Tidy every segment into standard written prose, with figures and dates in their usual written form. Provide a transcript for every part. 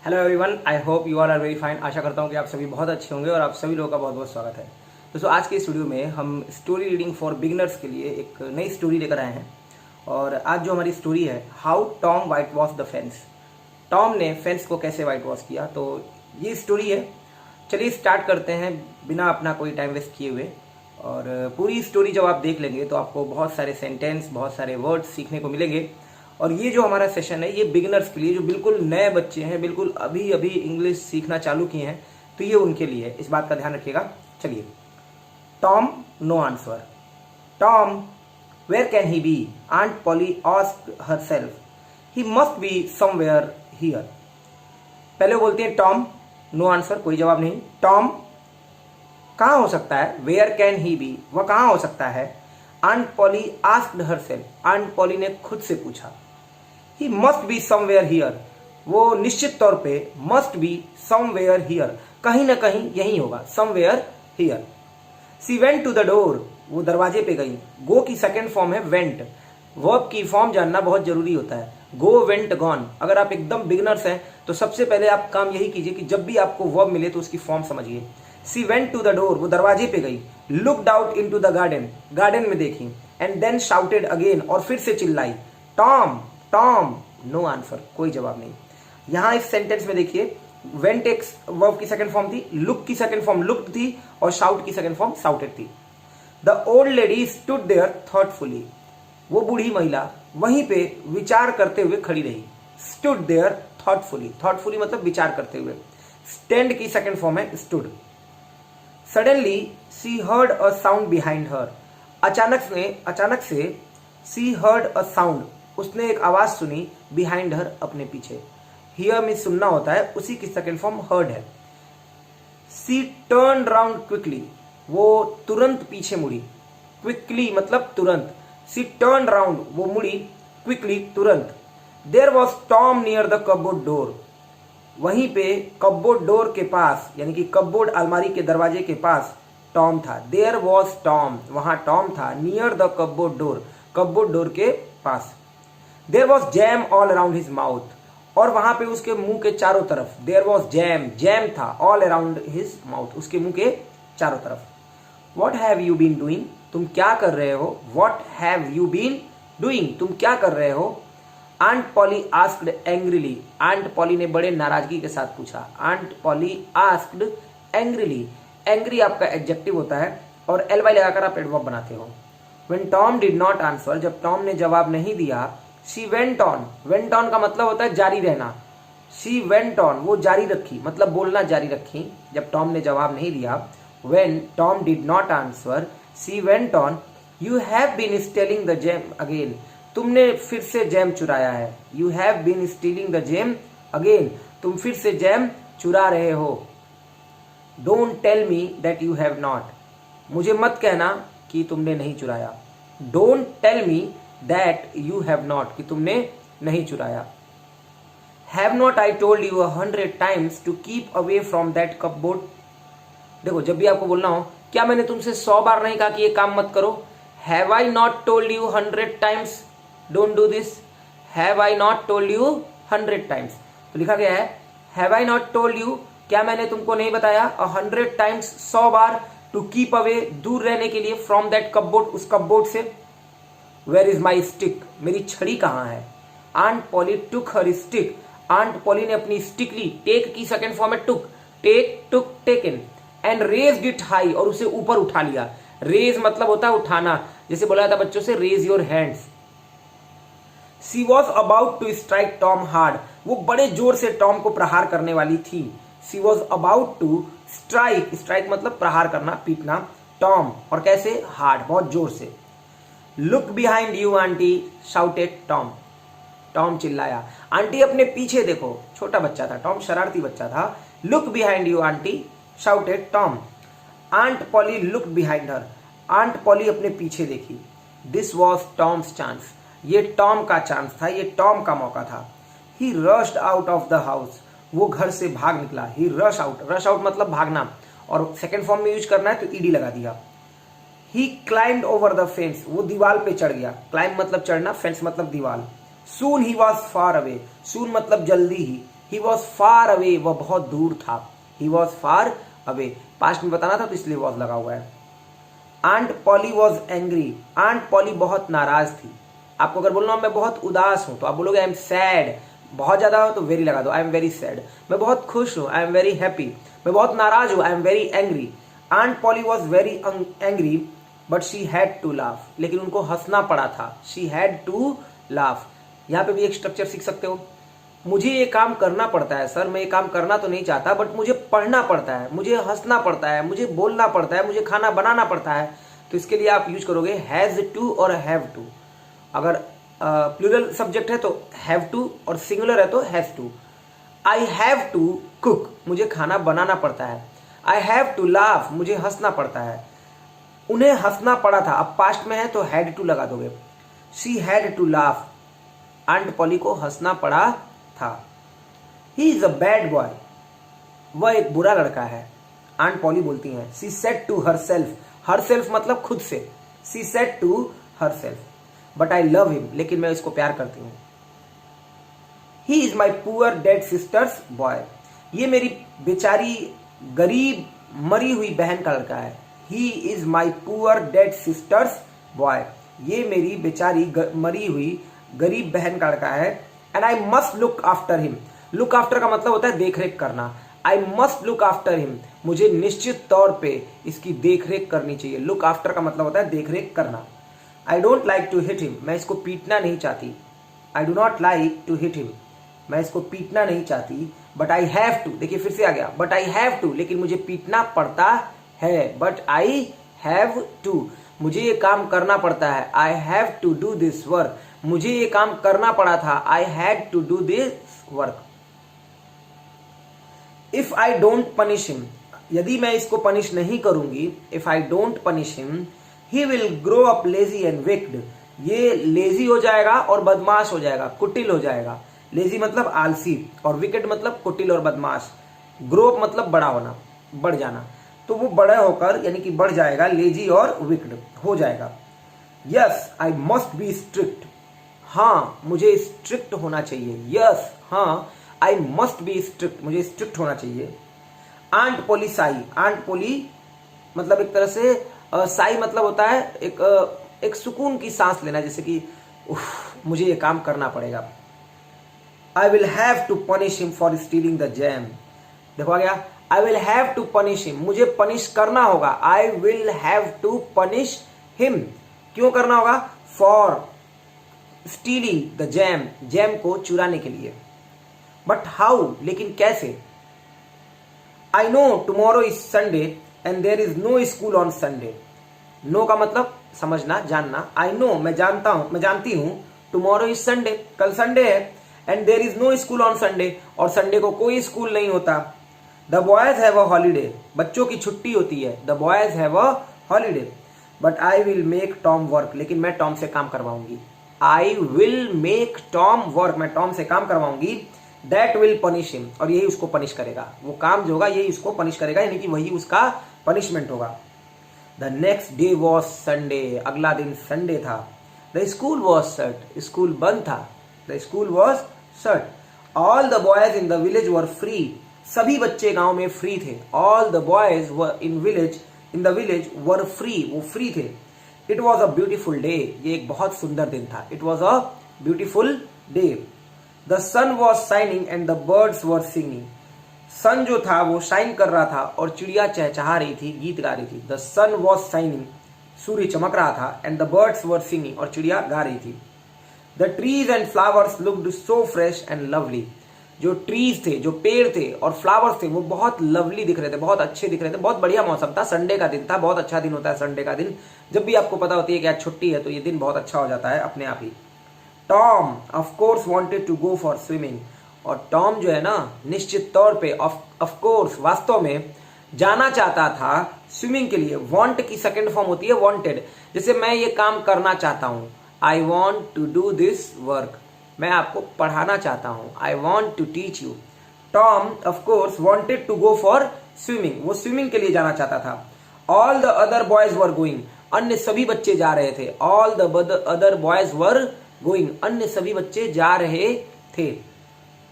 Hello everyone, I hope you all are very fine. आशा करता हूँ कि आप सभी बहुत अच्छे होंगे और आप सभी लोगों का बहुत बहुत स्वागत है। दोस्तों, आज के इस वीडियो में हम स्टोरी रीडिंग फॉर बिगिनर्स के लिए एक नई स्टोरी लेकर आए हैं। और आज जो हमारी स्टोरी है, how Tom white wash the fence. Tom ने फेंस को कैसे वाइट वॉश किया, तो ये स्टोरी है। चलिए स्टार्ट करते हैं बिना अपना कोई टाइम वेस्ट किए हुए। और पूरी स्टोरी जब आप देख लेंगे तो आपको बहुत सारे सेंटेंस, बहुत सारे वर्ड्स सीखने को मिलेंगे। और ये जो हमारा सेशन है, ये बिगिनर्स के लिए, जो बिल्कुल नए बच्चे हैं, बिल्कुल अभी अभी इंग्लिश सीखना चालू किए हैं, तो ये उनके लिए है। इस बात का ध्यान रखिएगा। चलिए, Tom no answer. Tom, where can he be? Aunt Polly asked herself. He must be somewhere here. पहले वो बोलती है टॉम, नो आंसर, कोई जवाब नहीं। टॉम कहाँ हो सकता है? वेयर कैन ही बी, वह कहाँ हो सकता है? Aunt Polly asked herself, aunt Polly ने खुद से पूछा। He must be somewhere here, वो निश्चित तौर पे मस्ट बी समवेयर हियर, कहीं ना कहीं यही होगा, somewhere here. She went to the door, वो दरवाजे पे गई। गो की सेकेंड फॉर्म है वेंट। वर्ब की फॉर्म जानना बहुत जरूरी होता है। Go, went, gone. अगर आप एकदम बिगिनर्स हैं तो सबसे पहले आप काम यही कीजिए कि जब भी आपको वर्ब मिले तो उसकी फॉर्म समझिए। She went to the door, वो दरवाजे पे गई। Looked out into the garden, garden में देखी। एंड देन शाउटेड अगेन, और फिर से चिल्लाई, टॉम टॉम। नो आंसर, कोई जवाब नहीं। यहां इस सेंटेंस में देखिए, वेंट एक वर्ब की सेकंड फॉर्म थी, लुक की सेकंड फॉर्म लुक्ड थी, और शाउट की सेकंड फॉर्म शाउटेड थी। The old lady stood there thoughtfully, वो बूढ़ी महिला वहीं पे विचार करते हुए खड़ी रही। स्टूड देयर थॉटफुली, थॉटफुली मतलब विचार करते हुए। स्टैंड की सेकंड फॉर्म है stood. Suddenly she heard a sound behind her, अचानक से सी हर्ड अ साउंड, उसने एक आवाज सुनी, बिहाइंड हर, अपने पीछे। हियर में सुनना होता है, उसी की सेकंड फॉर्म हर्ड है। सी टर्न राउंड क्विकली, वो तुरंत पीछे मुड़ी। क्विकली मतलब तुरंत। सी टर्न राउंड, वो मुड़ी, क्विकली तुरंत। There was Tom near the cupboard door, वहीं पे कपबोर्ड डोर के पास, यानी कि कपबोर्ड अलमारी के दरवाजे के पास टॉम था। देयर वॉज टॉम, वहां टॉम था। Near the cupboard door, cupboard door के पास। There was jam all around his mouth, और वहां पे उसके मुंह के चारों तरफ। देयर वॉज जैम, जैम था, ऑल अराउंड हिज माउथ, उसके मुंह के चारों तरफ। What have you been doing, तुम क्या कर रहे हो? What have you been doing, तुम क्या कर रहे हो? Aunt Polly asked angrily, aunt Polly ने बड़े नाराजगी के साथ पूछा। Aunt Polly asked angrily, angry आपका एडजेक्टिव होता है और एल वाई लगाकर आप एडवर्ब बनाते हो। When Tom did not answer, जब टॉम ने जवाब नहीं दिया। She went on, went on का मतलब होता है जारी रहना। शी वेंट ऑन, वो जारी रखी, मतलब बोलना जारी रखी, जब टॉम ने जवाब नहीं दिया। When Tom did not answer, she went on, you have been stealing the jam again, तुमने फिर से जैम चुराया है। You have been stealing the jam again, तुम फिर से जैम चुरा रहे हो। Don't tell me that you have not, मुझे मत कहना कि तुमने नहीं चुराया। Don't tell me that you have not, कि तुमने नहीं चुराया। Have not I told you 100 times to keep away from that cupboard. देखो, जब भी आपको बोलना हो, क्या मैंने तुमसे 100 बार नहीं कहा कि ये काम मत करो? Have I not told you 100 times don't do this? Have I not told you 100 times, तो लिखा गया है have I not told you, क्या मैंने तुमको नहीं बताया? 100 टाइम्स, 100 बार, टू कीप अवे, दूर रहने के लिए, फ्रॉम दैट कपबोर्ड, उस कपबोर्ड से। वेयर इज माई स्टिक, मेरी छड़ी कहाँ है? Aunt Polly took her stick, aunt Polly ने अपनी स्टिक ली। टेक की सेकंड फॉर्म है took, take, took, taken. And raised it high, और उसे ऊपर उठा लिया। रेज मतलब होता है उठाना, जैसे बोला जाता बच्चों से raise your hands. She was about to strike Tom hard, वो बड़े जोर से टॉम को प्रहार करने वाली थी। She was about to strike, strike मतलब प्रहार करना, पीटना, टॉम, और कैसे? हार्ड, बहुत जोर से। Look behind you auntie, shouted Tom, Tom चिल्लाया। आंटी अपने पीछे देखो, छोटा बच्चा था टॉम, शरारती बच्चा था। Look behind you auntie, shouted Tom. Aunt Polly look behind her, aunt Polly अपने पीछे देखी। दिस वॉज टॉम्स चांस, ये टॉम का चांस था, ये टॉम का मौका था। He rushed out of the house, वो घर से भाग निकला। He rush out, rush out मतलब भागना, और सेकेंड फॉर्म में यूज करना है तो ईडी लगा दिया। ही क्लाइम्ड ओवर द फेंस, वो दीवार पे चढ़ गया। क्लाइंब मतलब चढ़ना, फेंस मतलब दीवार। सून ही वॉज फार अवे, सून मतलब जल्दी ही, ही वॉज फार अवे, वह बहुत दूर था। He was far away, past में बताना था तो इसलिए वॉज लगा हुआ है। Aunt Polly was angry, aunt Polly बहुत नाराज थी। आपको अगर बोलना मैं बहुत उदास हूं तो आप बोलोगे आई एम सैड, बहुत ज्यादा हो तो वेरी लगा दो, आई एम वेरी सैड। मैं बहुत खुश हूं, आई एम वेरी हैप्पी। मैं बहुत नाराज हूं, I am very angry. Aunt Polly was very angry but she had to laugh, लेकिन उनको हंसना पड़ा था। She had to laugh. यहां पे भी एक स्ट्रक्चर सीख सकते हो। मुझे ये काम करना पड़ता है सर, मैं ये काम करना तो नहीं चाहता बट मुझे पढ़ना पड़ता है, मुझे हंसना पड़ता है, मुझे बोलना पड़ता है, मुझे खाना बनाना पड़ता है। तो इसके लिए आप यूज करोगे हैज टू और हैव टू। अगर प्लूरल सब्जेक्ट है तो हैव टू और सिंगुलर है तो has to. I have to cook, मुझे खाना बनाना पड़ता है। आई हैव टू लाफ, मुझे हंसना पड़ता है। उन्हें हंसना पड़ा था, अब पास्ट में है तो हैड टू लगा दोगे। She had to laugh, aunt Polly को हंसना पड़ा था। He is a bad boy, वह एक बुरा लड़का है। आंट पॉली बोलती हैं she said to herself, herself मतलब खुद से। She said to herself but I love him, लेकिन मैं इसको प्यार करती हूं। He is my poor dead sister's boy, ये मेरी बेचारी गरीब मरी हुई बहन का लड़का है। ही is my poor dead sister's boy, ये मेरी बेचारी मरी हुई गरीब बहन का लड़का है। And I must look after him, look after का मतलब होता है देखरेख करना। I must look after him, मुझे निश्चित तौर पे इसकी देखरेख करनी चाहिए। लुक आफ्टर का मतलब होता है देखरेख करना। I don't like to hit him, मैं इसको पीटना नहीं चाहती। I do not like to hit him, मैं इसको पीटना नहीं चाहती। बट आई हैव टू, देखिए फिर से आ गया बट आई हैव टू, लेकिन मुझे पीटना पड़ता है। बट आई हैव टू, मुझे ये काम करना पड़ता है। I have to do this work, मुझे ये काम करना पड़ा था। I had to do this work. If I don't punish him, यदि मैं इसको पनिश नहीं करूंगी, if I don't punish him he will grow up lazy and wicked, ये लेजी हो जाएगा और बदमाश हो जाएगा, कुटिल हो जाएगा। लेजी मतलब आलसी और विकेड मतलब कुटिल और बदमाश। ग्रो अप मतलब बड़ा होना, बढ़ जाना। तो वो बड़ा होकर यानी कि बढ़ जाएगा, लेजी और विक्ड हो जाएगा। Yes I must be strict, हाँ मुझे स्ट्रिक्ट होना चाहिए। यस हाँ आई मस्ट बी स्ट्रिक्ट, मुझे स्ट्रिक्ट होना चाहिए। आंट पोली साई, आंट पोली मतलब एक तरह से साई मतलब होता है एक सुकून की सांस लेना, जैसे कि मुझे ये काम करना पड़ेगा। I will have to punish him for stealing the jam, देखो आ गया I will have to punish him, मुझे पनिश करना होगा। I will have to punish him, क्यों करना होगा? For stealing the jam, jam को चुराने के लिए। बट हाउ, लेकिन कैसे? I know tomorrow is Sunday and there is no school on Sunday. No का मतलब समझना, जानना। आई नो मैं जानता हूं, मैं जानती हूं। टुमारो इज संडे, कल संडे है। And there is no school on Sunday, और संडे को कोई स्कूल नहीं होता। The boys have a holiday, बच्चों की छुट्टी होती है। The boys have a holiday. But I will make Tom work, लेकिन मैं टॉम से काम करवाऊंगी। I will make Tom work, मैं टॉम से काम करवाऊंगी। दैट विल पनिश हिम, और यही उसको पनिश करेगा। वो काम जो होगा यही उसको पनिश करेगा, यानी कि वही उसका पनिशमेंट होगा। The next day was Sunday, अगला दिन संडे था। The school was shut, school बंद था। The school was shut. All the boys in the village were free, सभी बच्चे गांव में फ्री थे। All the boys were in the village were free, वो फ्री थे। It was a beautiful day, ये एक बहुत सुंदर दिन था। It was a beautiful day. The sun was shining and the birds were singing, sun जो था वो शाइन कर रहा था और चिड़िया चहचहा रही थी, गीत गा रही थी। द सन वॉज शाइनिंग, सूर्य चमक रहा था। And the birds were singing, और चिड़िया गा रही थी। The trees and flowers looked so fresh and lovely, जो ट्रीज थे, जो पेड़ थे और फ्लावर्स थे वो बहुत लवली दिख रहे थे, बहुत अच्छे दिख रहे थे। बहुत बढ़िया मौसम था, संडे का दिन था, बहुत अच्छा दिन होता है संडे का दिन। जब भी आपको पता होती है कि आज छुट्टी है तो ये दिन बहुत अच्छा हो जाता है अपने आप ही। Tom of course wanted to go for swimming, और टॉम जो है ना निश्चित तौर पे ऑफ कोर्स वास्तव में जाना चाहता था स्विमिंग के लिए। वांट की सेकंड फॉर्म होती है वांटेड, जैसे मैं ये काम करना चाहता हूं। I want to do this work, मैं आपको पढ़ाना चाहता हूं। I want to teach you. Tom of course wanted to go for swimming, वो स्विमिंग के लिए जाना चाहता था। All the other boys were going, अन्य सभी बच्चे जा रहे थे। All the other boys were going, अन्य सभी बच्चे जा रहे थे।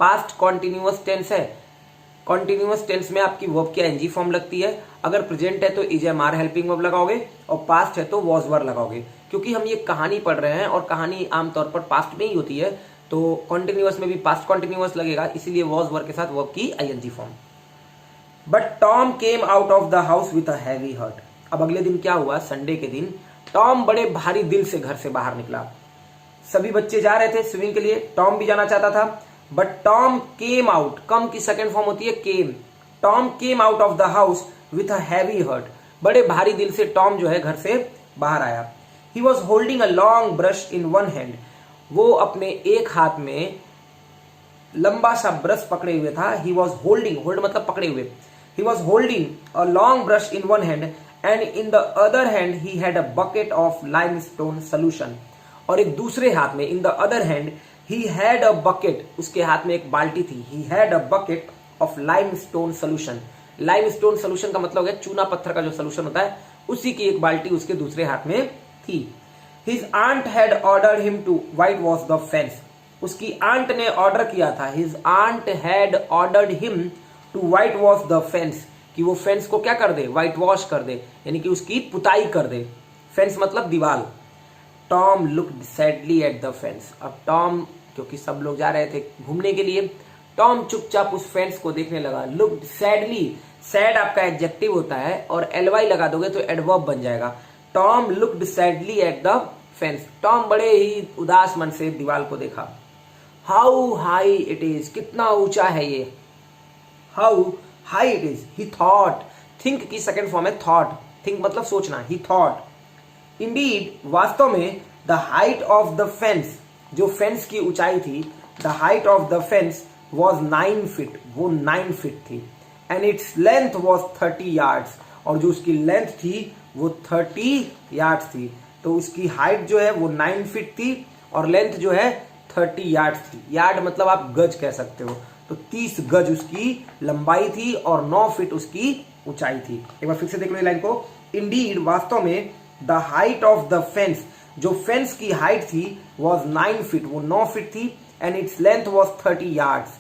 पास्ट कॉन्टिन्यूअस टेंस है, कॉन्टिन्यूअस टेंस में आपकी वर्ब की आईएनजी फॉर्म लगती है। अगर प्रेजेंट है तो is am are helping verb लगाओगे और पास्ट है तो वॉज वर लगाओगे। क्योंकि हम ये कहानी पढ़ रहे हैं और कहानी आमतौर पर पास्ट में ही होती है, तो कॉन्टिन्यूअस में भी पास्ट कॉन्टिन्यूअस लगेगा, इसीलिए वॉज वर के साथ वर्ब की ING form. But Tom came out of the house with a heavy heart. अब अगले दिन क्या हुआ, संडे के दिन टॉम बड़े भारी दिल से घर से बाहर निकला। सभी बच्चे जा रहे थे स्विमिंग के लिए, टॉम भी जाना चाहता था। But Tom came out, come की सेकंड फॉर्म होती है came. Tom came out of the house with a heavy heart. बड़े भारी दिल से टॉम जो है घर से बाहर आया। He was holding a long brush in one hand. वो अपने एक हाथ में लंबा सा ब्रश पकड़े हुए था। ही वॉज होल्डिंग, होल्ड मतलब पकड़े हुए। He was holding a long brush in one hand and in the other hand he had a bucket of limestone solution. और एक दूसरे हाथ में, in the other hand he had a bucket, उसके हाथ में एक बाल्टी थी। He had a bucket of limestone solution. Limestone solution का मतलब हो गया चूना पत्थर का जो सोल्यूशन होता है, उसी की एक बाल्टी उसके दूसरे हाथ में थी। His aunt had ordered him to whitewash the fence. उसकी आंट ने ऑर्डर किया था, his aunt had ordered him to whitewash the fence, कि वो फेंस को क्या कर दे, व्हाइट वॉश कर दे, यानी कि उसकी पुताई कर दे। फेंस मतलब दीवार। Tom looked sadly at the fence. अब टॉम, क्योंकि सब लोग जा रहे थे घूमने के लिए, टॉम चुपचाप उस फेंस को देखने लगा। लुक्ड सैडली, सैड आपका एडजेक्टिव होता है और एलवाई लगा दोगे तो एडवर्ब बन जाएगा। Tom looked sadly at the fence. Tom बड़े ही उदास मन से दीवार को देखा। हाउ हाई इट इज, कितना ऊंचा है ये। How high it is, he thought. Think की सेकंड फॉर्म है थॉट। थिंक मतलब सोचना, ही थॉट। इंडीड, वास्तव में, the height of the fence, जो फेंस की ऊंचाई थी, the height of the fence was 9 feet, वो 9 फीट थी। And its length was 30 yards, और जो उसकी लेंथ थी वो 30 यार्ड्स थी। तो उसकी हाइट जो है वो 9 फीट थी और लेंथ जो है 30 यार्ड्स थी। यार्ड मतलब आप गज कह सकते हो। तो 30 गज उसकी लंबाई थी और 9 फीट उसकी ऊंचाई थी। एक बार फिर से देख लो लाइन को। इंडीड, वास्तव में, the height of the fence, जो फेंस की हाइट थी, वॉज 9 फीट, वो 9 फीट थी। And its length was 30 yards.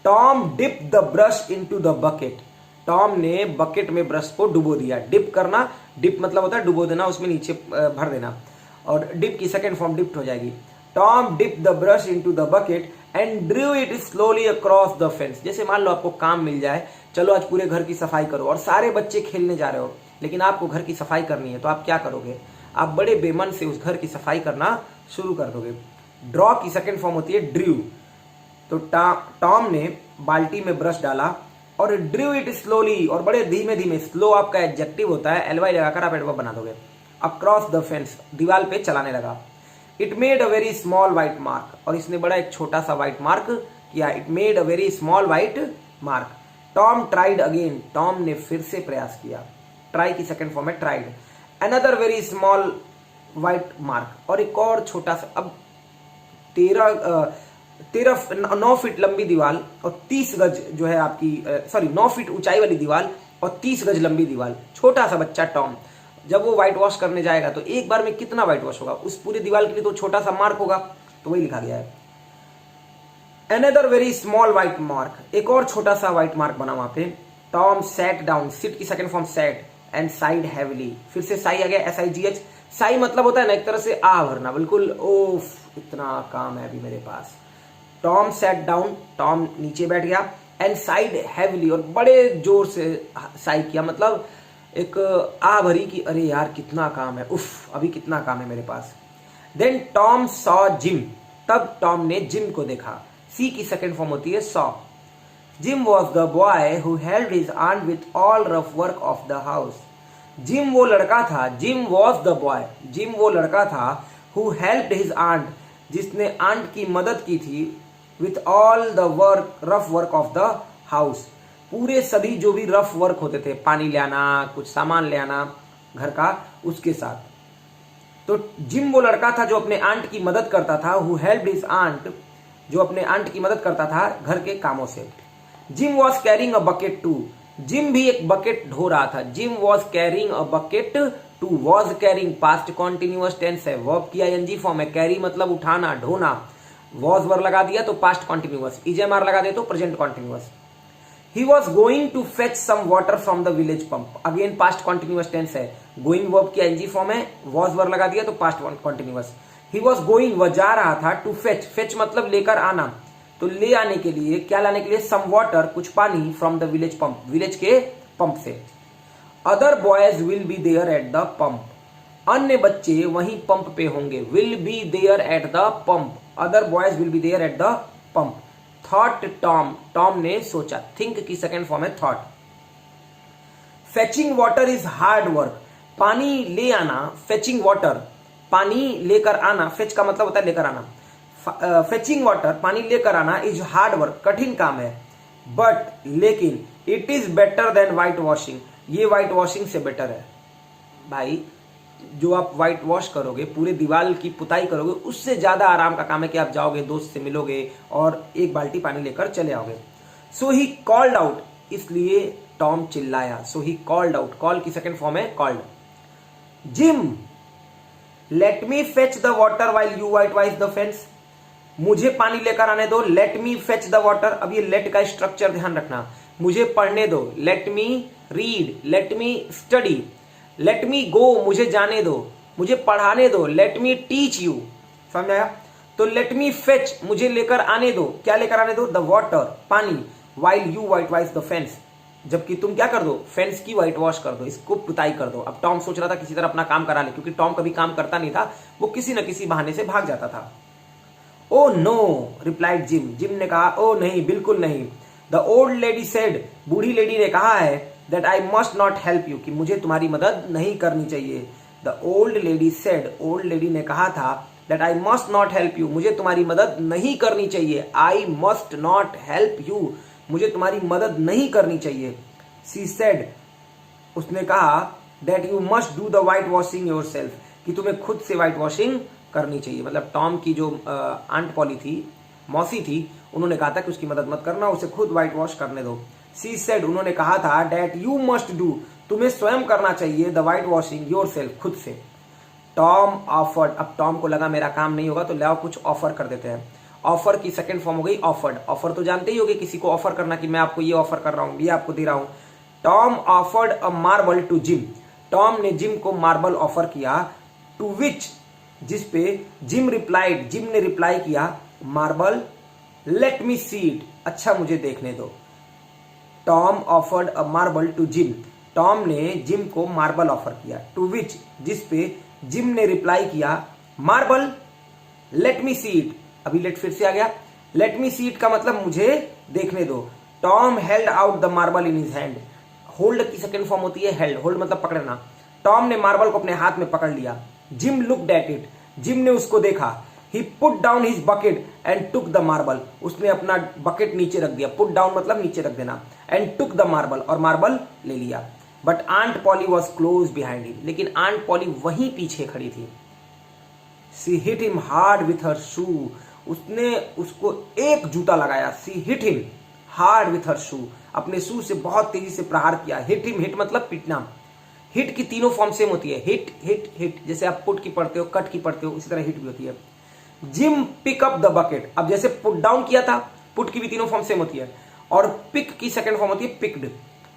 Tom dip the brush into the bucket. टॉम ने बकेट में ब्रश को डुबो दिया। डिप करना, डिप मतलब होता है डुबो देना, उसमें नीचे भर देना, और डिप की सेकेंड फॉर्म डिप्ट हो जाएगी। Tom dip the brush into the bucket and drew it slowly across the fence. जैसे मान लो आपको काम मिल जाए, चलो आज पूरे घर की सफाई करो, और सारे बच्चे खेलने जा रहे हो, लेकिन आपको घर की सफाई करनी है, तो आप क्या करोगे, आप बड़े बेमन से उस घर की सफाई करना शुरू कर दोगे। ड्रॉ की सेकेंड फॉर्म होती है ड्रू। तो टॉम ने बाल्टी में ब्रश डाला और ड्रू इट स्लोली, और बड़े धीमे धीमे, स्लो आपका एडजेक्टिव होता है, एलवाई लगाकर आप एडवर्ब बना दोगे। अक्रॉस द फेंस, दीवार पे चलाने लगा। It made a very small white mark, और इसने बड़ा एक छोटा सा व्हाइट मार्क किया। It made a very small white mark. Tom tried again, Tom ने फिर से प्रयास किया। ट्राई की सेकंड फॉर्म है tried. Another very small white mark, और एक और छोटा सा। अब 9 फीट लंबी दीवार और 30 गज जो है आपकी, 9 फीट ऊंचाई वाली दीवार और 30 गज लंबी दीवार। छोटा सा बच्चा टॉम, जब वो व्हाइट वॉश करने जाएगा तो एक बार में कितना व्हाइट वॉश होगा, उस पूरी दीवार के लिए तो छोटा सा मार्क होगा, तो वही लिखा गया है। Another very small white mark, एक और छोटा सा व्हाइट मार्क बना वहां पे। टॉम सैट डाउन, सिट की second form sat, and sighed heavily. फिर से साई आ गया, SIGH। साई मतलब होता है ना एक तरह से आ भरना, बिल्कुल ओफ इतना काम है अभी मेरे पास। टॉम सैट डाउन, टॉम नीचे बैठ गया। एंड साइड हैवीली, और बड़े जोर से साई किया, मतलब एक आ भरी कि अरे यार कितना काम है, उफ अभी कितना काम है मेरे पास। देन टॉम सॉ जिम, तब टॉम ने जिम को देखा। सी की सेकंड फॉर्म होती है saw. Jim was the boy who helped his aunt with all rough work of the house. Jim वो लड़का था, Jim was the boy, Jim वो लड़का था, हु हेल्प्ड हिज आंट, जिसने आंट की मदद की थी, with all the work, rough work of the house, पूरे सभी जो भी रफ वर्क होते थे, पानी ले आना, कुछ सामान ले आना घर का, उसके साथ। तो जिम वो लड़का था जो अपने आंट की मदद करता था, हु हेल्प्ड हिज आंट, जो अपने आंट की मदद करता था घर के कामों से। Jim was carrying a bucket too, Jim भी एक बकेट ढो रहा था। Jim was carrying a bucket too, was carrying past continuous tense है, वर्ब की ING फॉर्म है। कैरी मतलब उठाना, ढोना। वॉज वर्ब लगा दिया तो पास्ट कॉन्टिन्यूअस, इजएमआर लगा दे तो present continuous. He was going to fetch some water from the village pump, again past continuous tense है, गोइंग वर्ब की आईएनजी फॉर्म है, वॉज वर्ब लगा दिया तो past continuous. He was going, वह जा रहा था, टू फेच, फेच मतलब लेकर आना, तो ले आने के लिए, क्या लाने के लिए, सम वाटर, कुछ पानी, from the village pump, village के पंप से। Other boys will be there at the pump, अन्य बच्चे वहीं पंप पे होंगे, will be there at the pump, other boys will be there at the pump. Thought Tom, Tom ने सोचा, think की सेकेंड फॉर्म है thought. Fetching water is hard work, पानी ले आना, फेचिंग वाटर, पानी लेकर आना, फेच का मतलब होता है लेकर आना, फेचिंग वाटर, पानी लेकर आना, इज हार्ड वर्क, कठिन काम है, बट लेकिन, it is better than white washing, ये व्हाइट वॉशिंग से बेटर है। भाई जो आप व्हाइट वॉश करोगे, पूरे दीवार की पुताई करोगे, उससे ज्यादा आराम का काम है कि आप जाओगे, दोस्त से मिलोगे और एक बाल्टी पानी लेकर चले आओगे। सो ही कॉल्ड आउट, इसलिए टॉम चिल्लाया, सो ही कॉल्ड आउट, कॉल की सेकेंड फॉर्म है called. Gym let me fetch the water while you white wise the fence, मुझे पानी लेकर आने दो, let me fetch the water, अब ये लेट का स्ट्रक्चर ध्यान रखना, मुझे पढ़ने दो, let me read, let me study, let me go, मुझे जाने दो, मुझे पढ़ाने दो, लेट मी टीच यू, समझ आया। तो लेट मी फेच, मुझे लेकर आने दो, क्या लेकर आने दो, द वाटर, पानी, while you white wise the fence, जबकि तुम क्या कर दो, फेंस की व्हाइट वॉश कर दो, इसको पुताई कर दो। अब टॉम सोच रहा था किसी तरह अपना काम करा ले, क्योंकि टॉम कभी काम करता नहीं था, वो किसी न किसी बहाने से भाग जाता था। Oh no replied Jim, Jim ने कहा, ओ नहीं, बिल्कुल नहीं। द ओल्ड लेडी सेड, बूढ़ी लेडी ने कहा है, that I must not help you, कि मुझे तुम्हारी मदद नहीं करनी चाहिए। The old lady said, old lady ने कहा था, that I must not help you, मुझे तुम्हारी मदद नहीं करनी चाहिए, I must not help you, मुझे तुम्हारी मदद नहीं करनी चाहिए। सी सेड, उसने कहा, that you must do the white washing your self, कि तुम्हें खुद से व्हाइट वॉशिंग करनी चाहिए। मतलब टॉम की जो आंट पॉली थी, मौसी थी, उन्होंने कहा था कि उसकी मदद मत करना, उसे खुद व्हाइट वॉश करने दो। सी सेड, उन्होंने कहा था, दैट यू मस्ट डू, तुम्हें स्वयं करना चाहिए, the white washing your self, खुद से। टॉम ऑफर्ड, अब टॉम को लगा मेरा काम नहीं होगा, तो लाओ कुछ ऑफर कर देते हैं। ऑफर की सेकंड फॉर्म हो गई ऑफर्ड, ऑफर तो जानते ही होगे किसी को ऑफर करना, कि मैं आपको ये ऑफर कर रहा हूं, ये आपको दे रहा हूं। Tom offered a marble to Jim, Tom ने जिम को मार्बल ऑफर किया, टू विच, जिस पे जिम रिप्लाइड, जिम ने रिप्लाई किया, marble, let me see it, अच्छा मुझे देखने दो। Tom offered a marble to Jim, Tom ने जिम को मार्बल ऑफर किया, टू विच, जिस पे जिम ने रिप्लाई किया, marble, let me see it, अभी लेट फिर से आ गया, लेट मी सी इट का मतलब मुझे देखने दो। Tom held out the marble in his hand, hold की सेकंड फॉर्म होती है हेल्ड, होल्ड मतलब पकड़ना। टॉम ने मार्बल को अपने हाथ में पकड़ लिया। Jim looked at it, Jim ने उसको देखा। He put down his bucket and took the marble, उसने अपना बकेट नीचे रख दिया, पुट डाउन मतलब नीचे रख देना, एंड टुक द मार्बल, और मार्बल ले लिया। But aunt Polly was close behind him, लेकिन आंट पॉली वहीं पीछे खड़ी थी। She hit him hard with her shoe, उसने उसको एक जूता लगाया। She hit him hard with her shoe, अपने शू से बहुत तेजी से प्रहार किया। हिट हिम, हिट मतलब पीटना। हिट की तीनों फॉर्म सेम होती है, हिट हिट हिट, जैसे आप पुट की पढ़ते हो, कट की पढ़ते हो, उसी तरह हिट भी होती है। Jim pick up the bucket, अब जैसे पुट डाउन किया था, पुट की भी तीनों फॉर्म सेम होती है, और पिक की सेकंड फॉर्म होती है पिक्ड।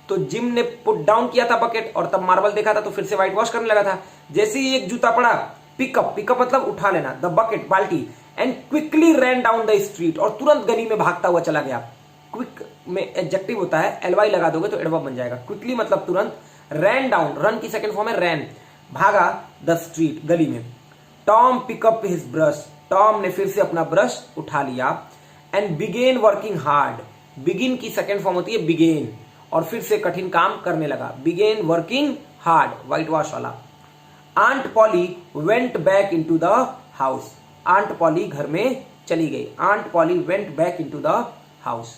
तो जिम ने पुट डाउन किया था बकेट, और तब मार्बल देखा था, तो फिर से व्हाइट वॉश करने लगा था। जैसे ही एक जूता पड़ा, पिकअप, पिकअप मतलब उठा लेना, द बकेट बाल्टी, and quickly rain down the street, और तुरंत गली में भागता हुआ चला गया। क्विक में एडजेक्टिव होता है, एलवाई लगा दोगे तो एडवर्ब बन जाएगा। क्विकली मतलब तुरंत, रैन डाउन, रन की सेकंड फॉर्म है रैन, भागा, द स्ट्रीट, गली में। Tom pick up his brush, Tom ने फिर से अपना ब्रश उठा लिया। And began working hard, begin की सेकंड फॉर्म होती है बिगेन, और फिर से कठिन काम करने लगा। Began working hard, whitewash वाला। Aunt Polly went back into the house, aunt Polly घर में चली गई। Aunt Polly went back into the house.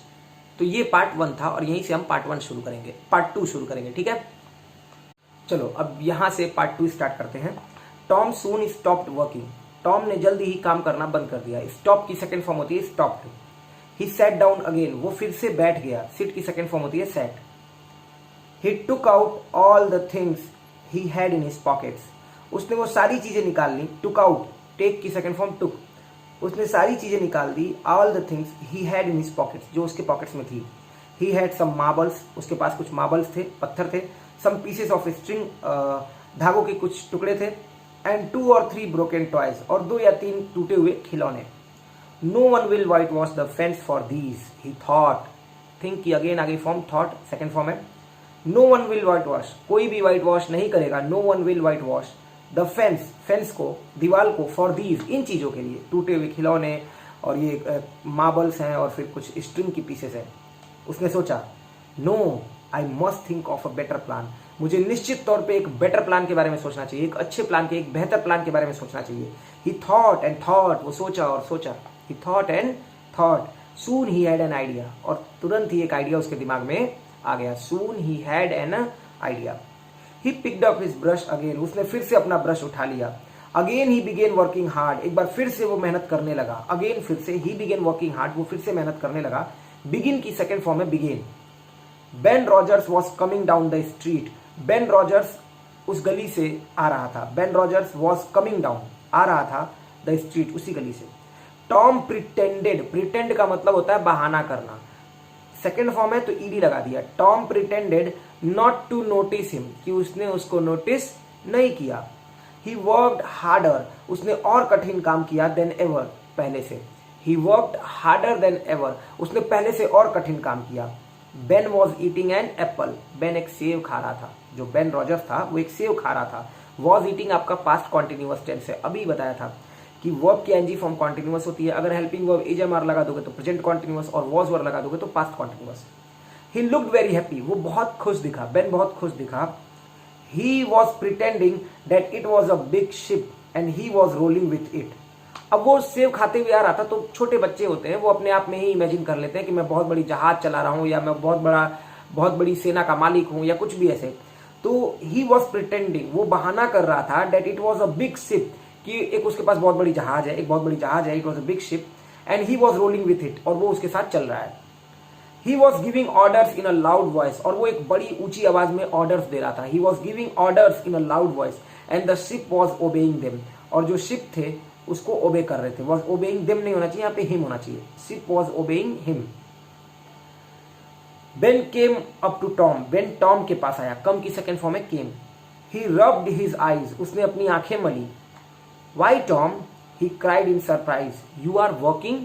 तो ये पार्ट 1 था, और यहीं से हम पार्ट 1 शुरू करेंगे, पार्ट 2 शुरू करेंगे, ठीक है। चलो अब यहां से पार्ट 2 स्टार्ट करते हैं। टॉम सून स्टॉप्ड वर्किंग, टॉम ने जल्दी ही काम करना बंद कर दिया। स्टॉप की सेकंड फॉर्म होती है stopped. He sat down again, वो फिर से बैठ गया। सिट की सेकंड फॉर्म होती है sat. He took out all the things he had in his pockets, उसने वो सारी चीजें निकाल ली। टुक आउट, टेक की सेकंड फॉर्म टुक, उसने सारी चीजें निकाल दी, all the things he had in his pockets, जो उसके पॉकेट्स में थी। ही हैड सम मार्बल्स, उसके पास कुछ मार्बल्स थे, पत्थर थे। सम पीसेस ऑफ स्ट्रिंग, धागों के कुछ टुकड़े थे। एंड 2 or 3 ब्रोकन टॉयज, और 2 या 3 टूटे हुए खिलौने। No one will whitewash the fence for these, he thought. Think की अगेन आगे फॉर्म, थॉट सेकेंड फॉर्म है। No one will whitewash, कोई भी वाइट वॉश नहीं करेगा। No one will whitewash the fence, fence को, दीवार को, फॉर दीज, इन चीजों के लिए, टूटे हुए खिलौने और ये मार्बल्स हैं और फिर कुछ स्ट्रिंग की पीसेस हैं। उसने सोचा, no I must think of a better plan, मुझे निश्चित तौर पे एक बेटर प्लान के बारे में सोचना चाहिए, एक अच्छे प्लान के, एक बेहतर प्लान के बारे में सोचना चाहिए। ही थॉट एंड थॉट, वो सोचा और सोचा। ही thought and thought, soon he had an idea, और तुरंत ही एक आइडिया उसके दिमाग में आ गया। Soon he had an idea. He picked up his brush again, उसने फिर से अपना ब्रश उठा लिया। Again he began working hard, एक बार फिर से वो मेहनत करने लगा। अगेन फिर से, ही बिगेन वर्किंग हार्ड, वो फिर से मेहनत करने लगा। बिगिन की सेकेंड फॉर्म है began. Ben Rogers was coming down the street, Ben Rogers उस गली से आ रहा था। Ben Rogers was coming down, आ रहा था, द स्ट्रीट, उसी गली से। टॉम प्रिटेंडेड, प्रिटेंड का मतलब होता है बहाना करना, सेकेंड फॉर्म है तो ईडी लगा दिया। Tom pretended not to notice him, कि उसने उसको नोटिस नहीं किया। ही वर्कड हार्डर, उसने और कठिन काम किया, देन एवर, पहले से। He worked harder than ever, उसने पहले से और कठिन काम किया। Ben was eating an apple, Ben एक सेव खा रहा था, जो बेन रॉजर्स था वो एक सेव खा रहा था। वॉज ईटिंग आपका पास्ट कॉन्टिन्यूअस टेंस है, अभी बताया था कि वर्ब की एनजी फॉर्म कॉन्टिन्यूअस होती है। अगर हेल्पिंग वर्ब इजएमआर लगा दोगे तो प्रेजेंट कॉन्टिन्यूअस, और वॉज वर्ब लगा दोगे तो पास्ट कॉन्टिन्यूअस। ही लुक्ड वेरी हैप्पी, वो बहुत खुश दिखा, बेन बहुत खुश दिखा। He was pretending that it was a big ship and he was rolling with it. अब वो सेव खाते हुए आ रहा था, तो छोटे बच्चे होते हैं वो अपने आप में ही इमेजिन कर लेते हैं कि मैं बहुत बड़ी जहाज चला रहा हूं, या मैं बहुत बड़ी सेना का मालिक हूं, या कुछ भी ऐसे। तो ही वॉज प्रिटेंडिंग, वो बहाना कर रहा था, that it was a big ship, कि एक उसके पास बहुत बड़ी जहाज है, एक बहुत बड़ी जहाज है, it was a big ship, and he was rolling with it, और वो उसके साथ चल रहा है। He was giving orders in a loud voice, और वो एक बड़ी ऊंची आवाज में ऑर्डर्स दे रहा था। He was giving orders in a loud voice and the ship was obeying them, और जो शिप थे उसको ओबे कर रहे थे। वॉज ओबेइंग देम नहीं होना चाहिए, यहाँ पे हिम होना चाहिए। Ship was obeying him. Ben came up to Tom, Ben Tom के पास आया, कम की सेकेंड फॉर्म है came. He rubbed his eyes, उसने अपनी आंखें मली। Why Tom, he cried in surprise, you are working,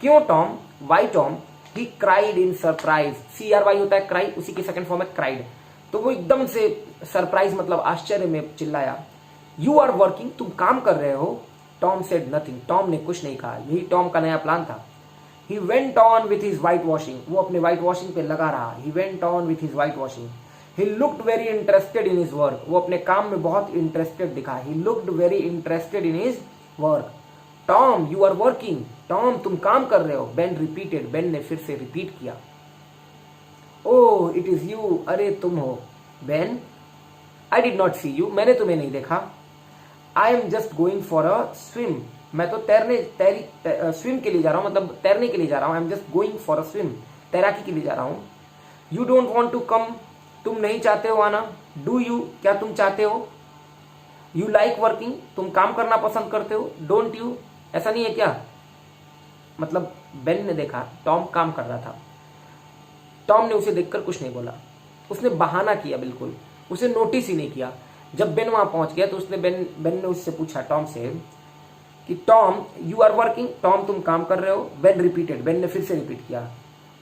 क्यों Tom, why Tom, he cried in surprise, CRY होता है क्राई, उसी की सेकेंड फॉर्म है क्राइड। तो वो एकदम से सरप्राइज मतलब आश्चर्य में चिल्लाया। यू आर वर्किंग, तुम काम कर रहे हो। टॉम सेड नथिंग, टॉम ने कुछ नहीं कहा, यही टॉम का नया प्लान था। He went on with his whitewashing, वो अपने व्हाइट वॉशिंग पे लगा रहा। He went on with his whitewashing. He looked very interested in his work, वो अपने काम में बहुत इंटरेस्टेड दिखा। He looked very interested in his work. Tom you are working, Tom तुम काम कर रहे हो। बेन रिपीटेड, बेन ने फिर से रिपीट किया। ओह इट इज यू, अरे तुम हो। Ben, I did not see you, मैंने तुम्हें नहीं देखा। I am just going for a swim, मैं तो स्विम के लिए जा रहा हूं, मतलब तैरने के लिए जा रहा हूं। I am just going for a swim, तैराकी के लिए जा रहा हूं। You don't want to come, तुम नहीं चाहते हो आना। डू यू, क्या तुम चाहते हो। यू लाइक वर्किंग, तुम काम करना पसंद करते हो। डोंट यू, ऐसा नहीं है क्या। मतलब बेन ने देखा टॉम काम कर रहा था, टॉम ने उसे देखकर कुछ नहीं बोला, उसने बहाना किया, बिल्कुल उसे नोटिस ही नहीं किया। जब बेन वहां पहुंच गया तो उसने बेन ने उससे पूछा टॉम से कि Tom you are working, Tom तुम काम कर रहे हो। बेन रिपीटेड, बेन ने फिर से रिपीट किया।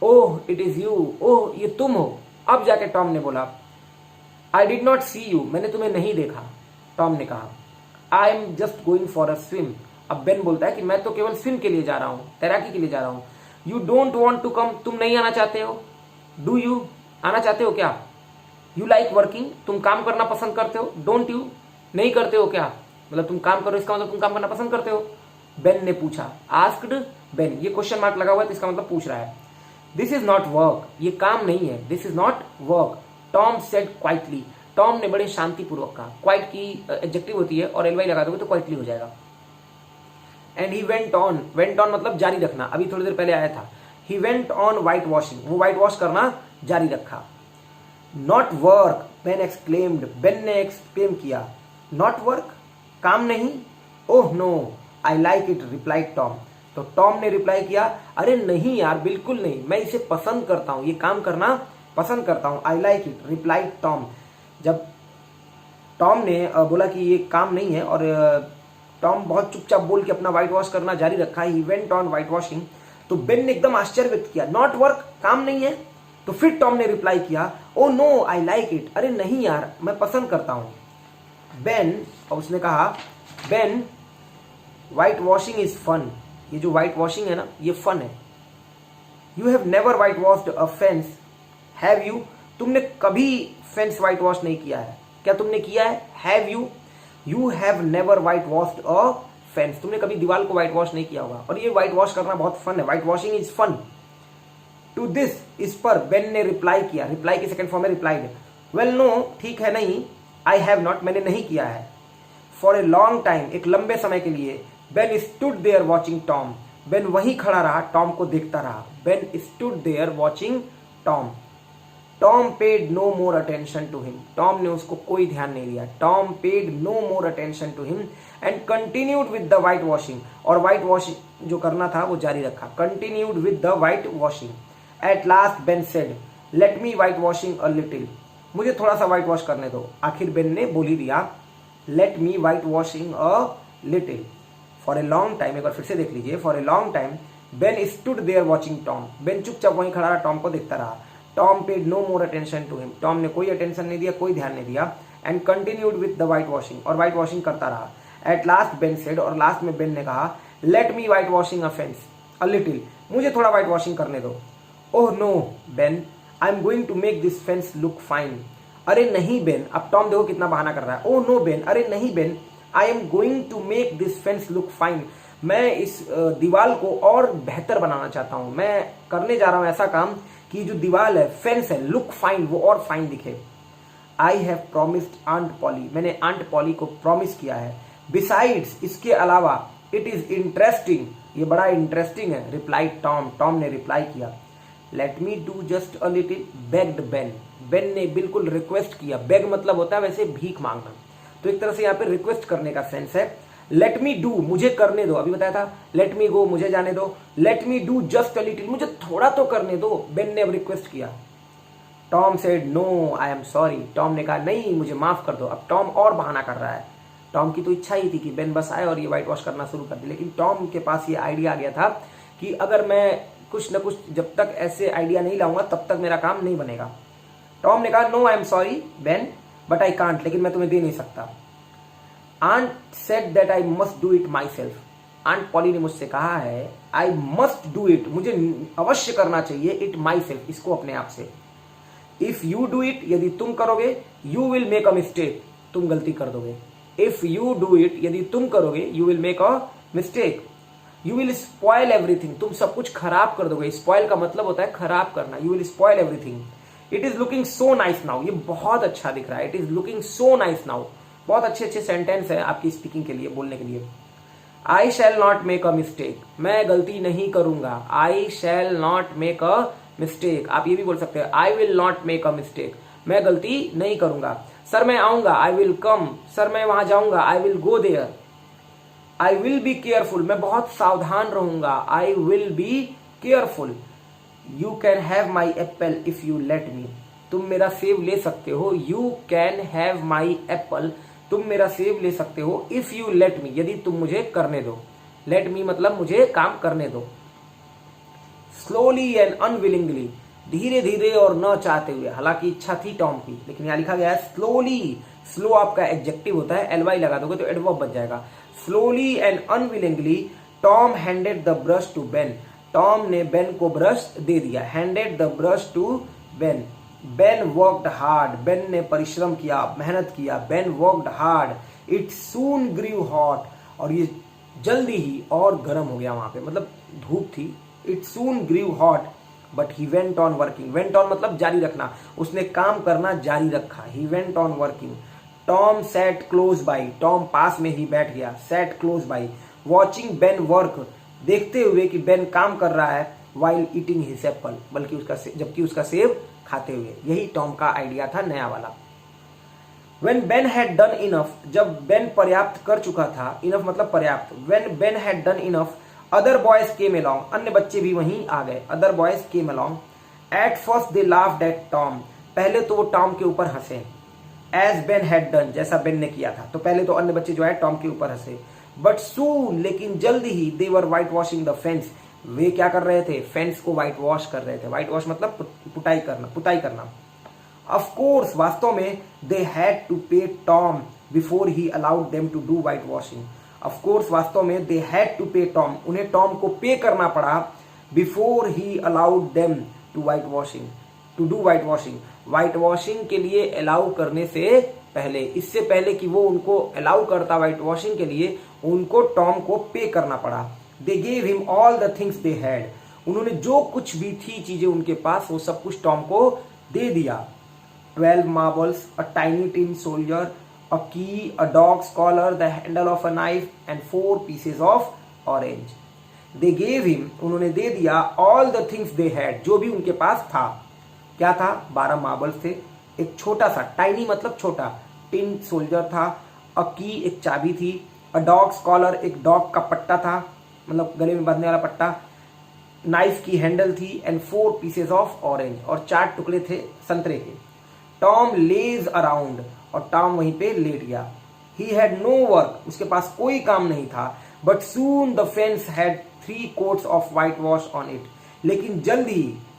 Oh it is you, oh ये तुम हो। अब जाके टॉम ने बोला I did not see you, मैंने तुम्हें नहीं देखा। टॉम ने कहा I am just going for a swim. अब बेन बोलता है कि मैं तो केवल स्विम के लिए जा रहा हूं, तैराकी के लिए जा रहा हूं। You don't want to come, तुम नहीं आना चाहते हो। डू यू, आना चाहते हो क्या। यू लाइक वर्किंग, तुम काम करना पसंद करते हो। डोंट यू, नहीं करते हो क्या, मतलब तुम काम करो, इसका मतलब तुम काम करना पसंद करते हो। बेन ने पूछा, आस्क्ड बेन, ये क्वेश्चन मार्क लगा हुआ है तो इसका मतलब पूछ रहा है। दिस इज नॉट वर्क, ये काम नहीं है। This is not work, Tom said quietly, Tom ने बड़े शांतिपूर्वक कहा। क्वाइट की एडजेक्टिव होती है और एलवाई लगा दोगे तो क्वाइटली हो जाएगा। And he went on, went on मतलब जारी रखना, अभी थोड़ी देर पहले आया था। He went on whitewashing, वो व्हाइट वॉश करना जारी रखा। Not work, Ben exclaimed, Ben ने एक्सक्लेम किया। नॉट वर्क, काम नहीं। Oh no, I like it, replied Tom. तो टॉम ने रिप्लाई किया, अरे नहीं यार, बिल्कुल नहीं, मैं इसे पसंद करता हूं, ये काम करना पसंद करता हूं। आई लाइक इट, रिप्लाइड टॉम। जब टॉम ने बोला कि ये काम नहीं है और टॉम बहुत चुपचाप बोल के अपना व्हाइट वॉश करना जारी रखा, he went on white washing, तो बेन ने एकदम आश्चर्य व्यक्त किया, नॉट वर्क, काम नहीं है। तो फिर टॉम ने रिप्लाई किया, oh no I like it, अरे नहीं यार, मैं पसंद करता हूं। बेन, और उसने कहा, Ben whitewashing is fun, ये जो व्हाइट वॉशिंग है ना, ये फन है। You have never whitewashed a fence, have you, तुमने कभी फेंस व्हाइट वॉश नहीं किया है, क्या तुमने किया है? Have you, you have never whitewashed a fence, तुमने कभी दीवार को व्हाइट वॉश नहीं किया होगा, और ये व्हाइट वॉश करना बहुत फन है, whitewashing is fun. To this, इस पर बेन ने रिप्लाई किया, रिप्लाई की सेकंड फॉर्म में रिप्लाइड, वेल नो, ठीक है नहीं, आई हैव नॉट, मैंने नहीं किया है। फॉर ए लॉन्ग टाइम, एक लंबे समय के लिए, Ben stood there watching Tom, Ben वहीं खड़ा रहा, टॉम को देखता रहा। Ben stood there watching Tom, Tom paid no more attention to him, Tom ने उसको कोई ध्यान नहीं दिया। Tom paid no more attention to him and continued with the whitewashing, और व्हाइट वॉशिंग जो करना था वो जारी रखा, continued with the whitewashing. At last Ben said, let me whitewashing a little, मुझे थोड़ा सा व्हाइट वॉश करने दो। आखिर बेन ने बोल ही दिया, let me whitewashing a little. For a long time, एक बार फिर से देख लीजिए, for a long time Ben stood there watching Tom, Ben चुपचाप वहीं खड़ा रहा, टॉम को देखता रहा। Tom paid no more attention to him, Tom ने कोई अटेंशन नहीं दिया, कोई ध्यान नहीं दिया। And continued with the whitewashing, और व्हाइट वॉशिंग करता रहा। एट लास्ट बेन सेड, और लास्ट में बेन ने कहा, let me whitewashing a fence a little, मुझे थोड़ा व्हाइट वॉशिंग करने दो। Oh no Ben, I am going to make this fence look fine, अरे नहीं बेन, अब टॉम देखो कितना बहाना कर रहा है। ओह नो बेन, अरे नहीं Ben, I am going to make this fence look fine, मैं इस दीवार को और बेहतर बनाना चाहता हूं, मैं करने जा रहा हूं ऐसा काम कि जो दीवार है, फेंस है, लुक फाइन, वो और फाइन दिखे। I have promised aunt Polly, मैंने आंट पॉली को प्रॉमिस किया है। बिसाइड्स, इसके अलावा, इट इज इंटरेस्टिंग, ये बड़ा इंटरेस्टिंग है। रिप्लाइड टॉम, टॉम ने रिप्लाई किया। Let me do just a little, bagged Ben, Ben ने बिल्कुल रिक्वेस्ट किया। बेग मतलब होता है वैसे भीख मांगना, तो एक तरह से यहाँ पे रिक्वेस्ट करने का सेंस है। लेट मी डू, मुझे करने दो, अभी बताया था लेट मी गो, मुझे जाने दो। Let me do just a little, मुझे थोड़ा तो करने दो, बेन ने अब रिक्वेस्ट किया। Tom said no I am sorry, Tom ने कहा नहीं, मुझे माफ कर दो। अब टॉम और बहाना कर रहा है। टॉम की तो इच्छा ही थी कि बेन बस आए और ये व्हाइट वॉश करना शुरू कर दे, लेकिन टॉम के पास ये आइडिया आ गया था कि अगर मैं कुछ न कुछ, जब तक ऐसे आइडिया नहीं लाऊंगा तब तक मेरा काम नहीं बनेगा। टॉम ने कहा no I am sorry Ben but I can't, लेकिन मैं तुम्हें दे नहीं सकता। Aunt said that I must do it myself, aunt Polly ने मुझसे कहा है आई मस्ट डू इट, मुझे अवश्य करना चाहिए, इट माई सेल्फ, इसको अपने आप से। इफ यू डू इट, यदि तुम करोगे, you will make a mistake, तुम गलती कर दोगे। इफ यू डू इट, यदि तुम करोगे, you will make a mistake. You will spoil everything, तुम सब कुछ खराब कर दोगे। स्पॉइल का मतलब होता है खराब करना। You will spoil everything. It is looking so nice now, ये बहुत अच्छा दिख रहा है। It is looking so nice now, बहुत अच्छे अच्छे सेंटेंस है आपकी स्पीकिंग के लिए, बोलने के लिए। I shall not make a mistake, मैं गलती नहीं करूंगा। I shall not make a mistake, आप ये भी बोल सकते हैं I will not make a mistake, मैं गलती नहीं करूंगा। सर मैं आऊंगा, आई विल कम, सर मैं वहां जाऊंगा, I will go there. I will be careful, मैं बहुत सावधान रहूंगा, I will be careful. You can have my apple if you let me, तुम मेरा सेब ले सकते हो। You can have my apple, तुम मेरा सेब ले सकते हो। इफ यू लेट मी, यदि तुम मुझे करने दो। लेट मी मतलब मुझे काम करने दो। स्लोली एंड अनविलिंगली, धीरे धीरे और न चाहते हुए, हालांकि इच्छा थी टॉम की, लेकिन यहां लिखा गया है स्लोली। स्लो आपका एडजेक्टिव होता है, एलवाई लगा दोगे तो एडवर्ब बन जाएगा। Slowly and unwillingly Tom handed the brush to Ben, Tom ने बेन को ब्रश दे दिया। Handed the brush to Ben, Ben worked hard, Ben ने परिश्रम किया, मेहनत किया। Ben worked hard, it soon grew hot, और ये जल्दी ही और गर्म हो गया वहां पे, मतलब धूप थी। It soon grew hot but he went on working, went on मतलब जारी रखना, उसने काम करना जारी रखा। He went on working. Tom sat close by, Tom पास में ही बैठ गया। Sat close by. Watching Ben work, देखते हुए कि बेन काम कर रहा है। वाइल ईटिंग हिज एप्पल, जबकि उसका सेब खाते हुए। यही टॉम का आइडिया था नया वाला। When Ben had done enough, जब Ben पर्याप्त कर चुका था, enough मतलब पर्याप्त, when Ben had done enough, other boys came along, अन्य बच्चे भी वहीं आ गए, other boys came along. At first they laughed at Tom, पहले तो वो टॉम के ऊपर हंसे, as Ben had done, जैसा बेन ने किया था, तो पहले तो अन्य बच्चे जो है टॉम के ऊपर हंसे. But soon, लेकिन जल्द ही, they were whitewashing the fence, वे क्या कर रहे थे, फेंस को व्हाइट वॉश कर रहे थे. व्हाइट वॉश मतलब पुताई करना. ऑफ कोर्स, वास्तव में, they had to pay Tom before he allowed them to do whitewashing. Of course, वास्तव में, they had to pay Tom, उन्हें टॉम को पे करना पड़ा, before he allowed them to whitewashing, to do whitewashing. Whitewashing के लिए allow करने से पहले, इससे पहले कि वो उनको अलाउ करता व्हाइट वॉशिंग के लिए, उनको टॉम को पे करना पड़ा. They gave him all the things they had. उन्होंने जो कुछ भी थी चीजें उनके पास, वो सब कुछ टॉम को दे दिया. 12 marbles, a tiny tin soldier, a key, a dog's collar, the handle of a knife, and 4 pieces of orange. They gave him, उन्होंने दे दिया, all the things they had, जो भी उनके पास था. क्या था? 12 मार्बल्स थे, एक छोटा सा, टाइनी मतलब छोटा, टिन सोल्जर था, अ की एक चाबी थी, अ डॉग्स कॉलर एक डॉग का पट्टा था, मतलब गले में बांधने वाला पट्टा, नाइफ की हैंडल थी, एंड 4 पीसेस ऑफ ऑरेंज, और 4 टुकड़े थे संतरे के. टॉम लेज अराउंड, और टॉम वहीं पे लेट गया. ही हैड नो वर्क, उसके पास कोई काम नहीं था. But soon the fence had 3 coats of whitewash on it, लेकिन जल्द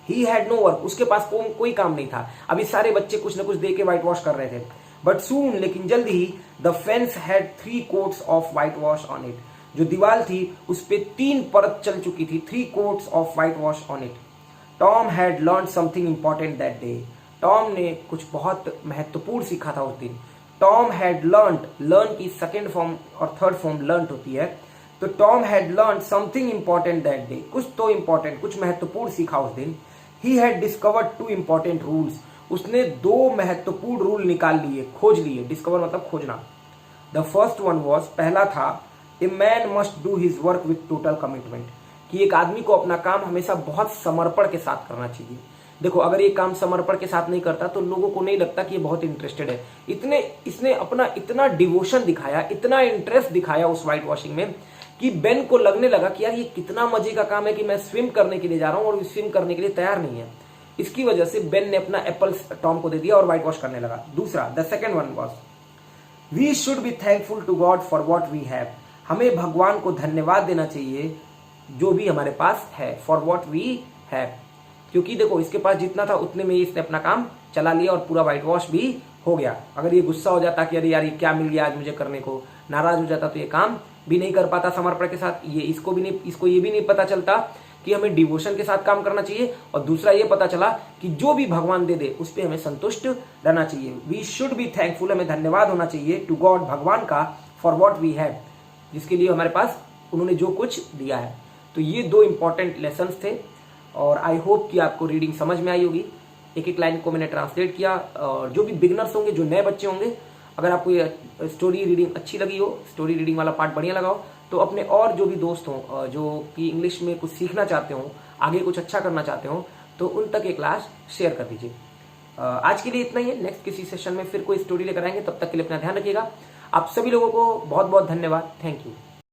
ही हैड नो वर्क, उसके पास कोई काम नहीं था. अभी सारे बच्चे कुछ ना कुछ दे के व्हाइट वॉश कर रहे थे. बट सून, लेकिन जल्द ही, the fence had 3 coats of whitewash on it, जो दीवार थी उस पे 3 परत चल चुकी थी. 3 coats of whitewash on it. Tom had learn something important that day, Tom ने कुछ बहुत महत्वपूर्ण सीखा था उस दिन. टॉम हैड लर्न की सेकेंड फॉर्म और थर्ड फॉर्म लर्न होती है, तो Tom had learn something important that day, कुछ तो इंपॉर्टेंट, कुछ महत्वपूर्ण सीखा उस दिन. He had discovered 2 important rules, उसने 2 महत्वपूर्ण रूल निकाल लिए, खोज लिए. डिस्कवर मतलब खोजना. द फर्स्ट वन वॉज, पहला था, a man must do his work with total commitment, कि एक आदमी को अपना काम हमेशा बहुत समर्पण के साथ करना चाहिए. देखो, अगर ये काम समर्पण के साथ नहीं करता तो लोगों को नहीं लगता कि ये बहुत इंटरेस्टेड है. इसने अपना इतना डिवोशन दिखाया, इतना इंटरेस्ट दिखाया उस व्हाइट वॉशिंग में, कि बेन को लगने लगा कि यार ये कितना मजे का काम है कि मैं स्विम करने के लिए जा रहा हूं और स्विम करने के लिए तैयार नहीं है. इसकी वजह से बेन ने अपना एप्पल टॉम को दे दिया और व्हाइट वॉश करने लगा. दूसरा, the second one was, we should be thankful to God for what we have, हमें भगवान को धन्यवाद देना चाहिए जो भी हमारे पास है. फॉर वॉट वी हैव, क्योंकि देखो इसके पास जितना था उतने में ही इसने अपना काम चला लिया और पूरा व्हाइट वॉश भी हो गया. अगर ये गुस्सा हो जाता कि अरे यार ये क्या मिल गया आज मुझे करने को, नाराज हो जाता, तो ये काम भी नहीं कर पाता समर्पण के साथ. इसको ये भी नहीं पता चलता कि हमें डिवोशन के साथ काम करना चाहिए, और दूसरा ये पता चला कि जो भी भगवान दे दे उस पर हमें संतुष्ट रहना चाहिए. वी शुड बी थैंकफुल, हमें धन्यवाद होना चाहिए टू गॉड, भगवान का, फॉर वॉट वी हैव, जिसके लिए हमारे पास उन्होंने जो कुछ दिया है. तो ये 2 इंपॉर्टेंट लेसन्स थे, और आई होप कि आपको रीडिंग समझ में आई होगी. एक एक लाइन को मैंने ट्रांसलेट किया, और जो भी बिगनर्स होंगे, जो नए बच्चे होंगे, अगर आपको ये स्टोरी रीडिंग अच्छी लगी हो, स्टोरी रीडिंग वाला पार्ट बढ़िया लगा हो, तो अपने और जो भी दोस्त हों जो कि इंग्लिश में कुछ सीखना चाहते हो, आगे कुछ अच्छा करना चाहते हो, तो उन तक ये क्लास शेयर कर दीजिए. आज के लिए इतना ही है. नेक्स्ट किसी सेशन में फिर कोई स्टोरी लेकर आएंगे. तब तक के लिए अपना ध्यान रखिएगा. आप सभी लोगों को बहुत बहुत धन्यवाद. Thank you.